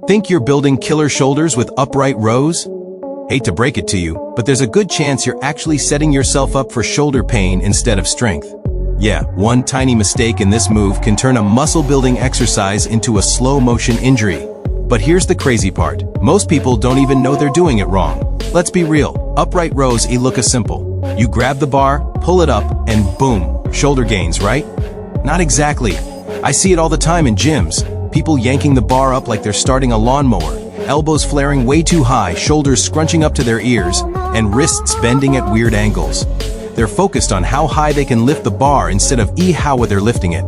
Think you're building killer shoulders with upright rows? Hate to break it to you, but there's a good chance you're actually setting yourself up for shoulder pain instead of strength. Yeah, one tiny mistake in this move can turn a muscle-building exercise into a slow-motion injury. But here's the crazy part. Most people don't even know they're doing it wrong. Let's be real. Upright rows look simple. You grab the bar, pull it up, and boom, shoulder gains, right? Not exactly. I see it all the time in gyms. People yanking the bar up like they're starting a lawnmower, elbows flaring way too high, shoulders scrunching up to their ears, and wrists bending at weird angles. They're focused on how high they can lift the bar instead of how they're lifting it.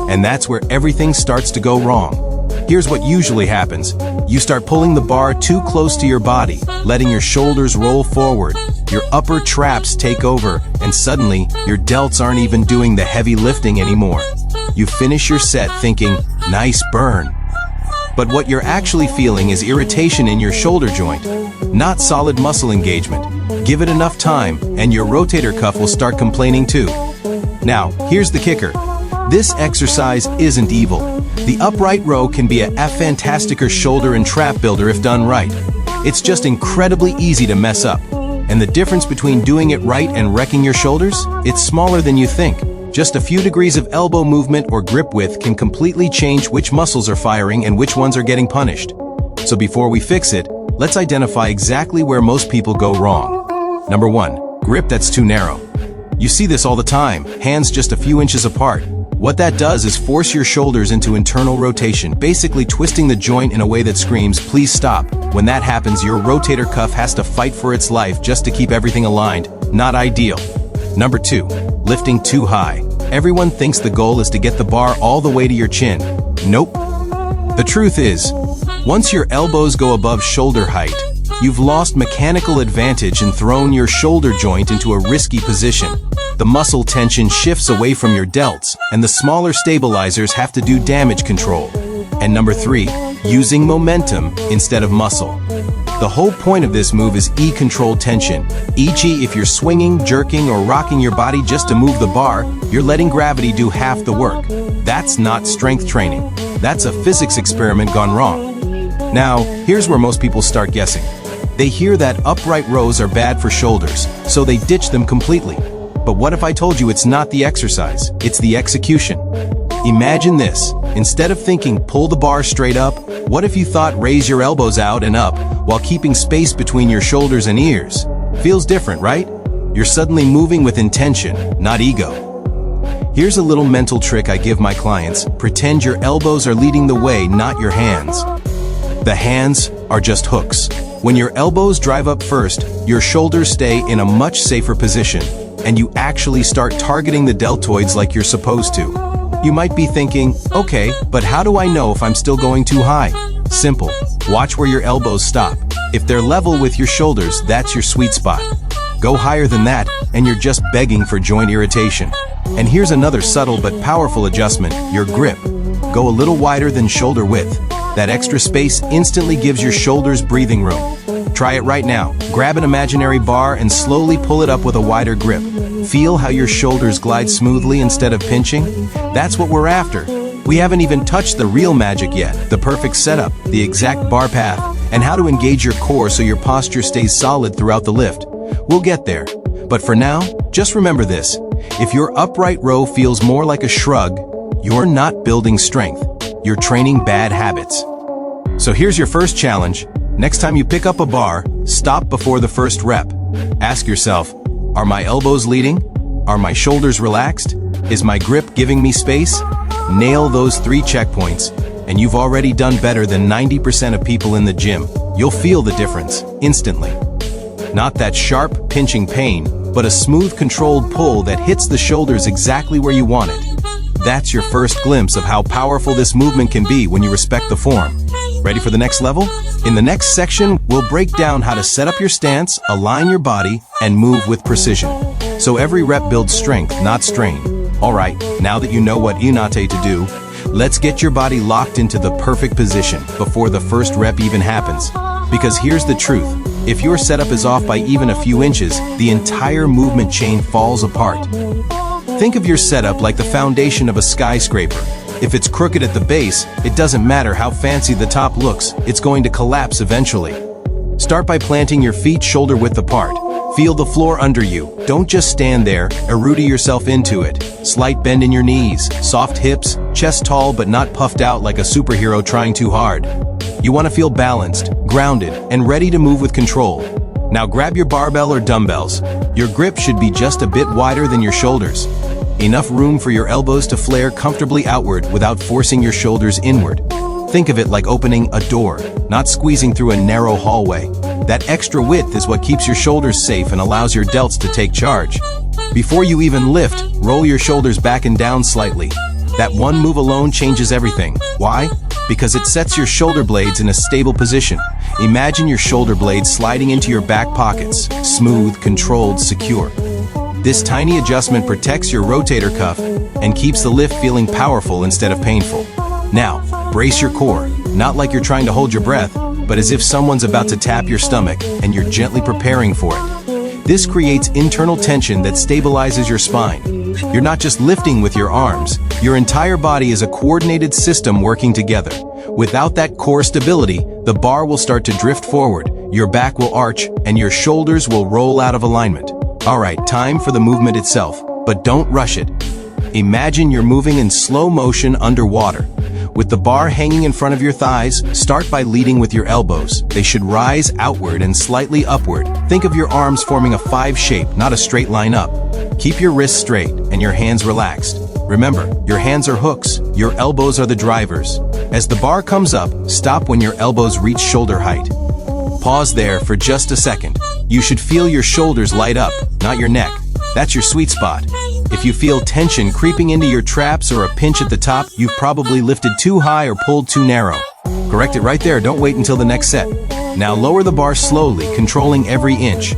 And that's where everything starts to go wrong. Here's what usually happens. You start pulling the bar too close to your body, letting your shoulders roll forward. Your upper traps take over, and suddenly, your delts aren't even doing the heavy lifting anymore. You finish your set thinking, nice burn. But what you're actually feeling is irritation in your shoulder joint, not solid muscle engagement. Give it enough time, and your rotator cuff will start complaining too. Now, here's the kicker. This exercise isn't evil. The upright row can be a fantastic shoulder and trap builder if done right. It's just incredibly easy to mess up. And the difference between doing it right and wrecking your shoulders? It's smaller than you think. Just a few degrees of elbow movement or grip width can completely change which muscles are firing and which ones are getting punished. So before we fix it, let's identify exactly where most people go wrong. Number 1, grip that's too narrow. You see this all the time, hands just a few inches apart. What that does is force your shoulders into internal rotation, basically twisting the joint in a way that screams, please stop. When that happens, your rotator cuff has to fight for its life just to keep everything aligned. Not ideal. Number 2, lifting too high. Everyone thinks the goal is to get the bar all the way to your chin. Nope. The truth is, once your elbows go above shoulder height, you've lost mechanical advantage and thrown your shoulder joint into a risky position. The muscle tension shifts away from your delts, and the smaller stabilizers have to do damage control. And number 3, using momentum instead of muscle. The whole point of this move is controlled tension. E.g., if you're swinging, jerking, or rocking your body just to move the bar, you're letting gravity do half the work. That's not strength training. That's a physics experiment gone wrong. Now, here's where most people start guessing. They hear that upright rows are bad for shoulders, so they ditch them completely. But what if I told you it's not the exercise, it's the execution? Imagine this. Instead of thinking pull the bar straight up, what if you thought raise your elbows out and up while keeping space between your shoulders and ears? Feels different, right? You're suddenly moving with intention, not ego. Here's a little mental trick I give my clients. Pretend your elbows are leading the way, not your hands. The hands are just hooks. When your elbows drive up first, your shoulders stay in a much safer position, and you actually start targeting the deltoids like you're supposed to. You might be thinking, okay, but how do I know if I'm still going too high? Simple. Watch where your elbows stop. If they're level with your shoulders, that's your sweet spot. Go higher than that, and you're just begging for joint irritation. And here's another subtle but powerful adjustment, your grip. Go a little wider than shoulder width. That extra space instantly gives your shoulders breathing room. Try it right now. Grab an imaginary bar and slowly pull it up with a wider grip. Feel how your shoulders glide smoothly instead of pinching? That's what we're after. We haven't even touched the real magic yet, the perfect setup, the exact bar path, and how to engage your core so your posture stays solid throughout the lift. We'll get there. But for now, just remember this. If your upright row feels more like a shrug, you're not building strength. You're training bad habits. So here's your first challenge. Next time you pick up a bar, stop before the first rep. Ask yourself, are my elbows leading? Are my shoulders relaxed? Is my grip giving me space? Nail those 3 checkpoints, and you've already done better than 90% of people in the gym. You'll feel the difference, instantly. Not that sharp, pinching pain, but a smooth, controlled pull that hits the shoulders exactly where you want it. That's your first glimpse of how powerful this movement can be when you respect the form. Ready for the next level? In the next section, we'll break down how to set up your stance, align your body, and move with precision. So every rep builds strength, not strain. Alright, now that you know what inate to do, let's get your body locked into the perfect position before the first rep even happens. Because here's the truth, if your setup is off by even a few inches, the entire movement chain falls apart. Think of your setup like the foundation of a skyscraper. If it's crooked at the base, it doesn't matter how fancy the top looks, it's going to collapse eventually. Start by planting your feet shoulder width apart. Feel the floor under you. Don't just stand there, erude yourself into it. Slight bend in your knees, soft hips, chest tall but not puffed out like a superhero trying too hard. You want to feel balanced, grounded, and ready to move with control. Now grab your barbell or dumbbells. Your grip should be just a bit wider than your shoulders. Enough room for your elbows to flare comfortably outward without forcing your shoulders inward. Think of it like opening a door, not squeezing through a narrow hallway. That extra width is what keeps your shoulders safe and allows your delts to take charge. Before you even lift, roll your shoulders back and down slightly. That one move alone changes everything. Why? Because it sets your shoulder blades in a stable position. Imagine your shoulder blades sliding into your back pockets, smooth, controlled, secure. This tiny adjustment protects your rotator cuff and keeps the lift feeling powerful instead of painful. Now, brace your core, not like you're trying to hold your breath, but as if someone's about to tap your stomach and you're gently preparing for it. This creates internal tension that stabilizes your spine. You're not just lifting with your arms, your entire body is a coordinated system working together. Without that core stability, the bar will start to drift forward, your back will arch, and your shoulders will roll out of alignment. Alright, time for the movement itself, but don't rush it. Imagine you're moving in slow motion underwater. With the bar hanging in front of your thighs, start by leading with your elbows. They should rise outward and slightly upward. Think of your arms forming a 5 shape, not a straight line up. Keep your wrists straight and your hands relaxed. Remember, your hands are hooks, your elbows are the drivers. As the bar comes up, stop when your elbows reach shoulder height. Pause there for just a second. You should feel your shoulders light up, not your neck. That's your sweet spot. If you feel tension creeping into your traps or a pinch at the top, you've probably lifted too high or pulled too narrow. Correct it right there, don't wait until the next set. Now lower the bar slowly, controlling every inch.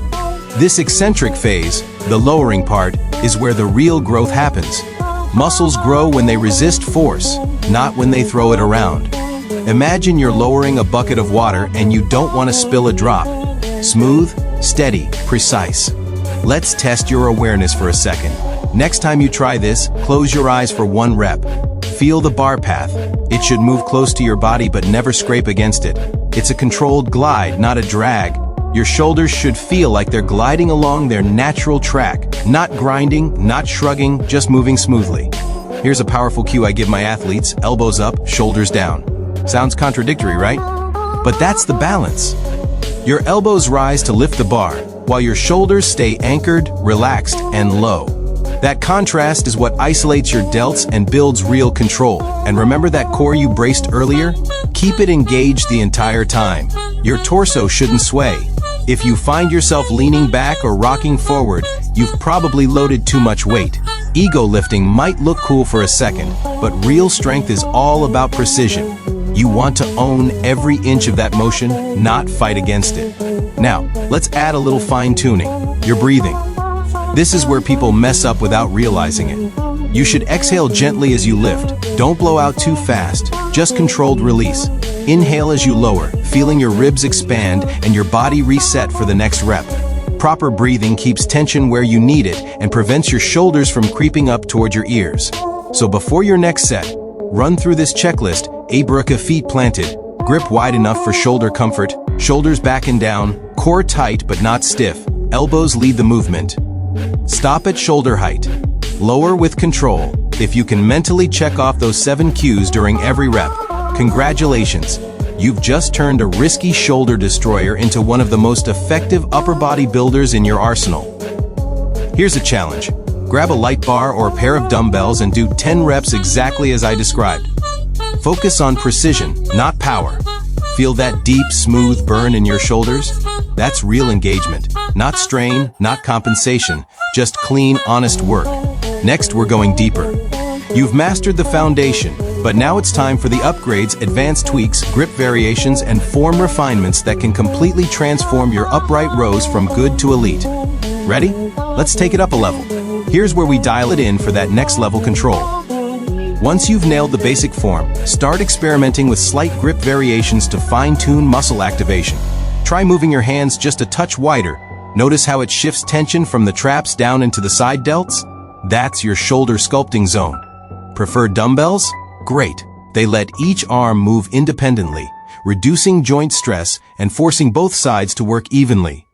This eccentric phase, the lowering part, is where the real growth happens. Muscles grow when they resist force, not when they throw it around. Imagine you're lowering a bucket of water and you don't want to spill a drop. Smooth, steady, precise. Let's test your awareness for a second. Next time you try this, close your eyes for 1 rep. Feel the bar path. It should move close to your body but never scrape against it. It's a controlled glide, not a drag. Your shoulders should feel like they're gliding along their natural track, not grinding, not shrugging, just moving smoothly. Here's a powerful cue I give my athletes: elbows up, shoulders down. Sounds contradictory, right? But that's the balance. Your elbows rise to lift the bar, while your shoulders stay anchored, relaxed, and low. That contrast is what isolates your delts and builds real control. And remember that core you braced earlier? Keep it engaged the entire time. Your torso shouldn't sway. If you find yourself leaning back or rocking forward, you've probably loaded too much weight. Ego lifting might look cool for a second, but real strength is all about precision. You want to own every inch of that motion, not fight against it. Now, let's add a little fine-tuning. Your breathing. This is where people mess up without realizing it. You should exhale gently as you lift. Don't blow out too fast, just controlled release. Inhale as you lower, feeling your ribs expand and your body reset for the next rep. Proper breathing keeps tension where you need it and prevents your shoulders from creeping up toward your ears. So before your next set, run through this checklist: Abraka feet planted, grip wide enough for shoulder comfort, shoulders back and down, core tight but not stiff, elbows lead the movement. Stop at shoulder height. Lower with control. If you can mentally check off those 7 cues during every rep, congratulations. You've just turned a risky shoulder destroyer into one of the most effective upper body builders in your arsenal. Here's a challenge. Grab a light bar or a pair of dumbbells and do 10 reps exactly as I described. Focus on precision, not power. Feel that deep, smooth burn in your shoulders? That's real engagement. Not strain, not compensation, just clean, honest work. Next, we're going deeper. You've mastered the foundation, but now it's time for the upgrades, advanced tweaks, grip variations, and form refinements that can completely transform your upright rows from good to elite. Ready? Let's take it up a level. Here's where we dial it in for that next level control. Once you've nailed the basic form, start experimenting with slight grip variations to fine-tune muscle activation. Try moving your hands just a touch wider. Notice how it shifts tension from the traps down into the side delts? That's your shoulder sculpting zone. Prefer dumbbells? Great. They let each arm move independently, reducing joint stress and forcing both sides to work evenly.